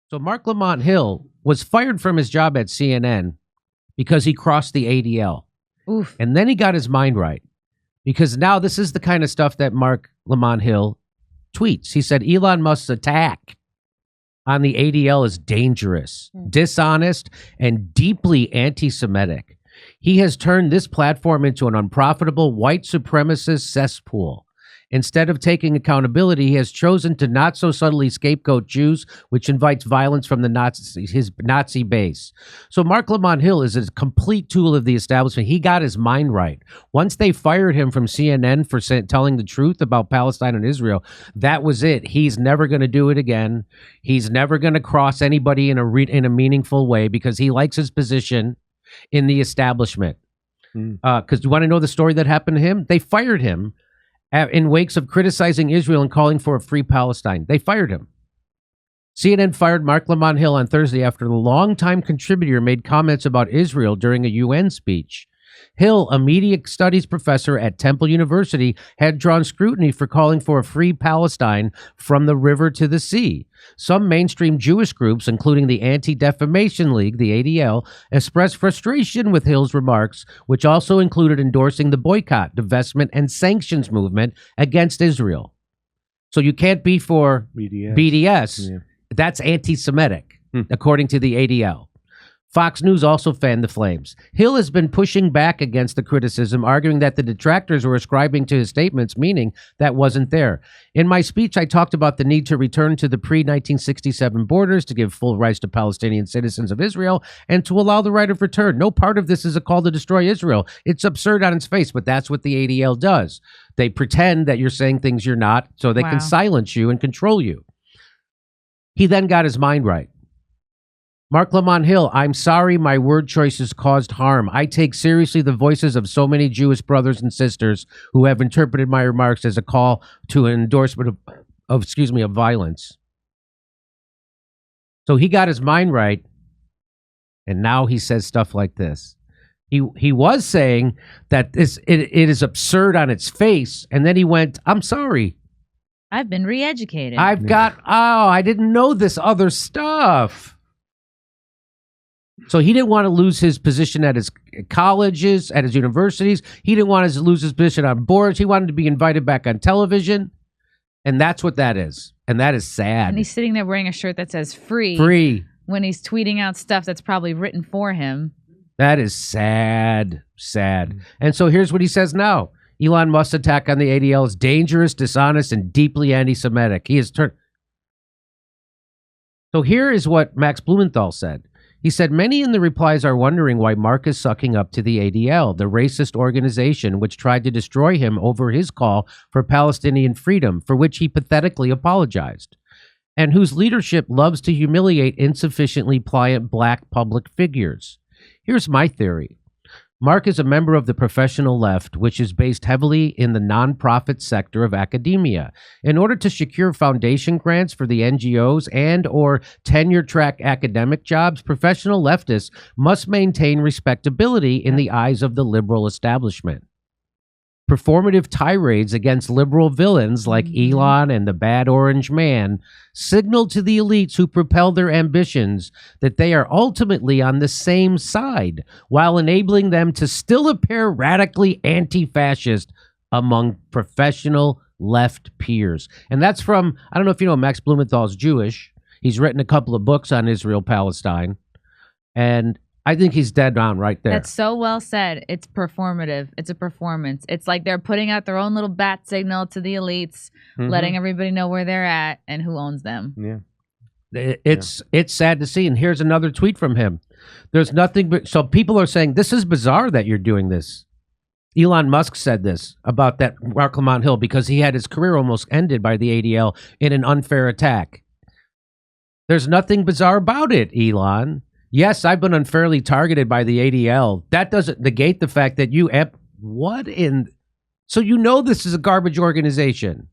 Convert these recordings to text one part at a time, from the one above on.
So Mark Lamont Hill was fired from his job at CNN because he crossed the ADL. Oof. And then he got his mind right, because now this is the kind of stuff that Mark Lamont Hill tweets. He said Elon Musk's attack on the ADL is dangerous, dishonest, and deeply anti-Semitic. He has turned this platform into an unprofitable white supremacist cesspool. Instead of taking accountability, he has chosen to not so subtly scapegoat Jews, which invites violence from the Nazis, his Nazi base. So Mark Lamont Hill is a complete tool of the establishment. He got his mind right. Once they fired him from CNN for telling the truth about Palestine and Israel, that was it. He's never going to do it again. He's never going to cross anybody in a meaningful way, because he likes his position in the establishment. Because you want to know the story that happened to him? They fired him in wakes of criticizing Israel and calling for a free Palestine. They fired him. CNN fired Mark Lamont Hill on Thursday after the longtime contributor made comments about Israel during a UN speech. Hill, a media studies professor at Temple University, had drawn scrutiny for calling for a free Palestine from the river to the sea. Some mainstream Jewish groups, including the Anti-Defamation League, the ADL, expressed frustration with Hill's remarks, which also included endorsing the boycott, divestment, and sanctions movement against Israel. So you can't be for BDS. Yeah. That's anti-Semitic, according to the ADL. Fox News also fanned the flames. Hill has been pushing back against the criticism, arguing that the detractors were ascribing to his statements meaning that wasn't there. In my speech, I talked about the need to return to the pre-1967 borders, to give full rights to Palestinian citizens of Israel, and to allow the right of return. No part of this is a call to destroy Israel. It's absurd on its face, but that's what the ADL does. They pretend that you're saying things you're not, so they can silence you and control you. He then got his mind right. Mark Lamont Hill, I'm sorry my word choices caused harm. I take seriously the voices of so many Jewish brothers and sisters who have interpreted my remarks as a call to an endorsement of violence. So he got his mind right, and now he says stuff like this. He was saying that it is absurd on its face, and then he went, I'm sorry. I've been re-educated. I didn't know this other stuff. So he didn't want to lose his position at his colleges, at his universities. He didn't want to lose his position on boards. He wanted to be invited back on television. And that's what that is. And that is sad. And he's sitting there wearing a shirt that says free. Free. When he's tweeting out stuff that's probably written for him. That is sad, sad. And so here's what he says now. Elon Musk's attack on the ADL is dangerous, dishonest, and deeply anti-Semitic. He has turned. So here is what Max Blumenthal said. He said, many in the replies are wondering why Mark is sucking up to the ADL, the racist organization which tried to destroy him over his call for Palestinian freedom, for which he pathetically apologized, and whose leadership loves to humiliate insufficiently pliant black public figures. Here's my theory. Mark is a member of the professional left, which is based heavily in the nonprofit sector of academia. In order to secure foundation grants for the NGOs and or tenure-track academic jobs, professional leftists must maintain respectability in the eyes of the liberal establishment. Performative tirades against liberal villains like Elon and the Bad Orange Man signal to the elites who propel their ambitions that they are ultimately on the same side, while enabling them to still appear radically anti-fascist among professional left peers. And that's from, I don't know if you know, Max Blumenthal's Jewish. He's written a couple of books on Israel-Palestine. And I think he's dead on right there. That's so well said. It's performative. It's a performance. It's like they're putting out their own little bat signal to the elites, letting everybody know where they're at and who owns them. Yeah. It's sad to see. And here's another tweet from him. There's nothing but, so people are saying, this is bizarre that you're doing this. Elon Musk said this about that Mark Lamont Hill because he had his career almost ended by the ADL in an unfair attack. There's nothing bizarre about it, Elon. Yes, I've been unfairly targeted by the ADL. That doesn't negate the fact that you... So you know this is a garbage organization.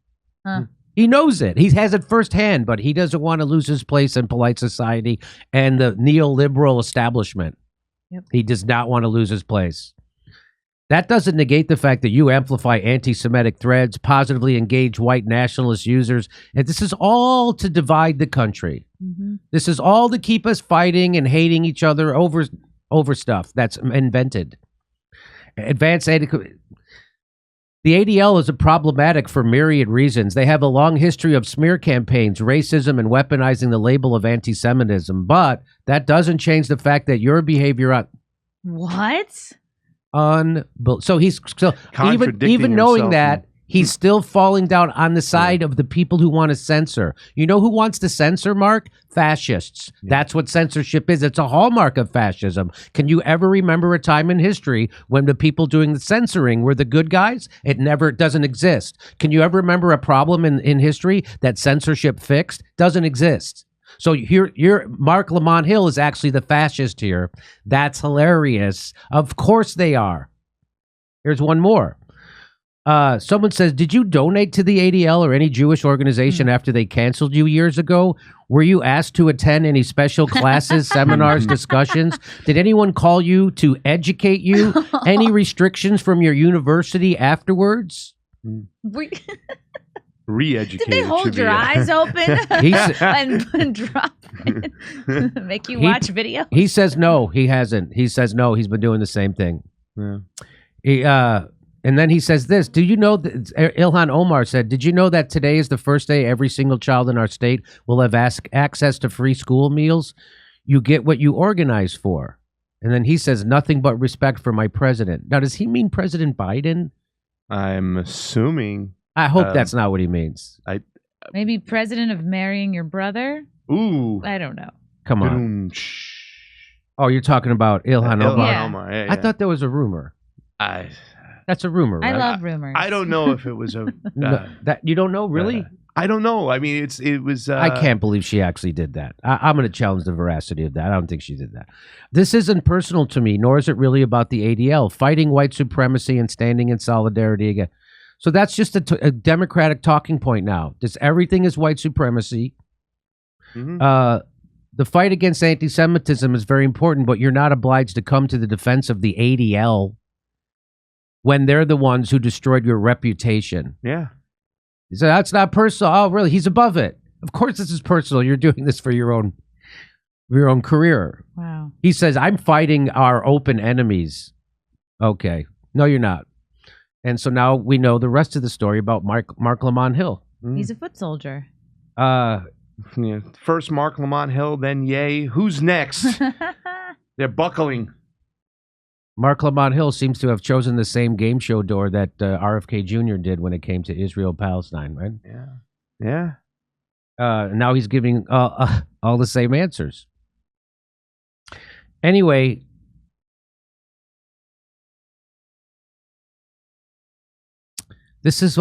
He knows it. He has it firsthand, but he doesn't want to lose his place in polite society and the neoliberal establishment. He does not want to lose his place. That doesn't negate the fact that you amplify anti-Semitic threads, positively engage white nationalist users, and this is all to divide the country. This is all to keep us fighting and hating each other over stuff that's invented. The ADL is problematic for myriad reasons. They have a long history of smear campaigns, racism, and weaponizing the label of anti-Semitism. But that doesn't change the fact that your behavior What? So even knowing that, he's still falling down on the side of the people who want to censor. You know who wants to censor, Mark? Fascists. That's what censorship is. It's a hallmark of fascism. Can you ever remember a time in history when the people doing the censoring were the good guys? It doesn't exist. Can you ever remember a problem in history that censorship fixed? Doesn't exist. So Mark Lamont Hill is actually the fascist here. That's hilarious. Of course they are. Here's one more. Someone says, did you donate to the ADL or any Jewish organization after they canceled you years ago? Were you asked to attend any special classes, seminars, discussions? Did anyone call you to educate you? Any restrictions from your university afterwards? Re-educated. Did they hold your eyes open and drop it? Make you watch videos? He says no, he hasn't. He says no, he's been doing the same thing. Yeah. And then he says this, do you know, Ilhan Omar said, did you know that today is the first day every single child in our state will have access to free school meals? You get what you organize for. And then he says, nothing but respect for my president. Now, does he mean President Biden? I'm assuming. I hope that's not what he means. Maybe president of marrying your brother? Ooh. I don't know. Come on. Oh, you're talking about Ilhan Omar? Yeah. I thought there was a rumor. That's a rumor, right? I love rumors. I don't know if it was a... that you don't know, really? I don't know. I mean, it was... I can't believe she actually did that. I'm going to challenge the veracity of that. I don't think she did that. This isn't personal to me, nor is it really about the ADL. Fighting white supremacy and standing in solidarity again. So that's just a Democratic talking point now. Everything is white supremacy. The fight against anti-Semitism is very important, but you're not obliged to come to the defense of the ADL when they're the ones who destroyed your reputation. Yeah. So that's not personal. Oh, really? He's above it. Of course this is personal. You're doing this for your own career. Wow. He says, I'm fighting our open enemies. Okay. No, you're not. And so now we know the rest of the story about Mark Lamont Hill. He's a foot soldier. First Mark Lamont Hill, then Ye. Who's next? They're buckling. Mark Lamont Hill seems to have chosen the same game show door that RFK Jr. did when it came to Israel-Palestine, right? Yeah. Now he's giving all the same answers. Anyway, this is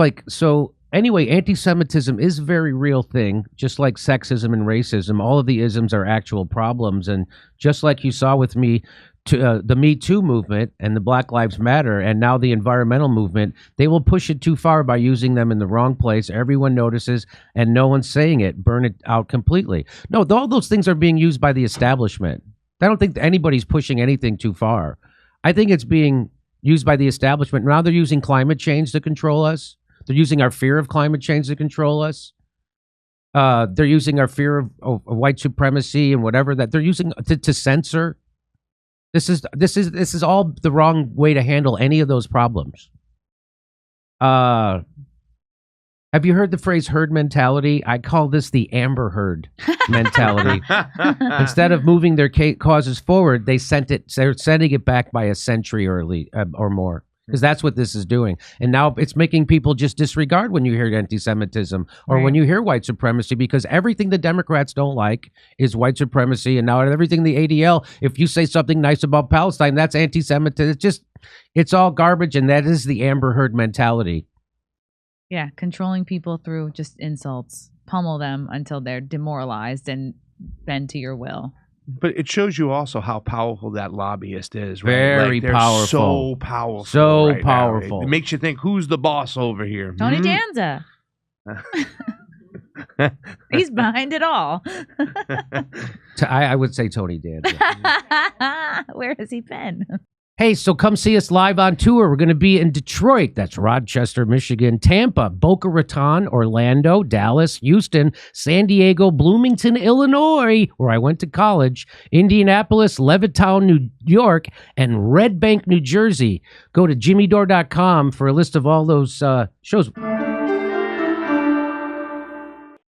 anyway, anti-Semitism is a very real thing, just like sexism and racism. All of the isms are actual problems. And just like you saw with me, the Me Too movement and the Black Lives Matter and now the environmental movement, they will push it too far by using them in the wrong place. Everyone notices and no one's saying it. Burn it out completely. No, all those things are being used by the establishment. I don't think anybody's pushing anything too far. I think it's being used by the establishment. Now they're using climate change to control us. They're using our fear of climate change to control us. They're using our fear of white supremacy and whatever that they're using to censor. This is all the wrong way to handle any of those problems. Have you heard the phrase herd mentality? I call this the Amber Heard mentality. Instead of moving their causes forward, they're sending it back by a century or more. Because that's what this is doing. And now it's making people just disregard when you hear anti-Semitism or when you hear white supremacy, because everything the Democrats don't like is white supremacy. And now everything the ADL, if you say something nice about Palestine, that's anti-Semitism. It's all garbage. And that is the Amber Heard mentality. Yeah, controlling people through just insults. Pummel them until they're demoralized and bend to your will. But it shows you also how powerful that lobbyist is, right? Very powerful. So powerful. So right powerful. It makes you think, who's the boss over here? Tony Danza. He's behind it all. I would say Tony Danza. Where has he been? Hey, so come see us live on tour. We're going to be in Detroit. That's Rochester, Michigan, Tampa, Boca Raton, Orlando, Dallas, Houston, San Diego, Bloomington, Illinois, where I went to college, Indianapolis, Levittown, New York, and Red Bank, New Jersey. Go to jimmydore.com for a list of all those shows.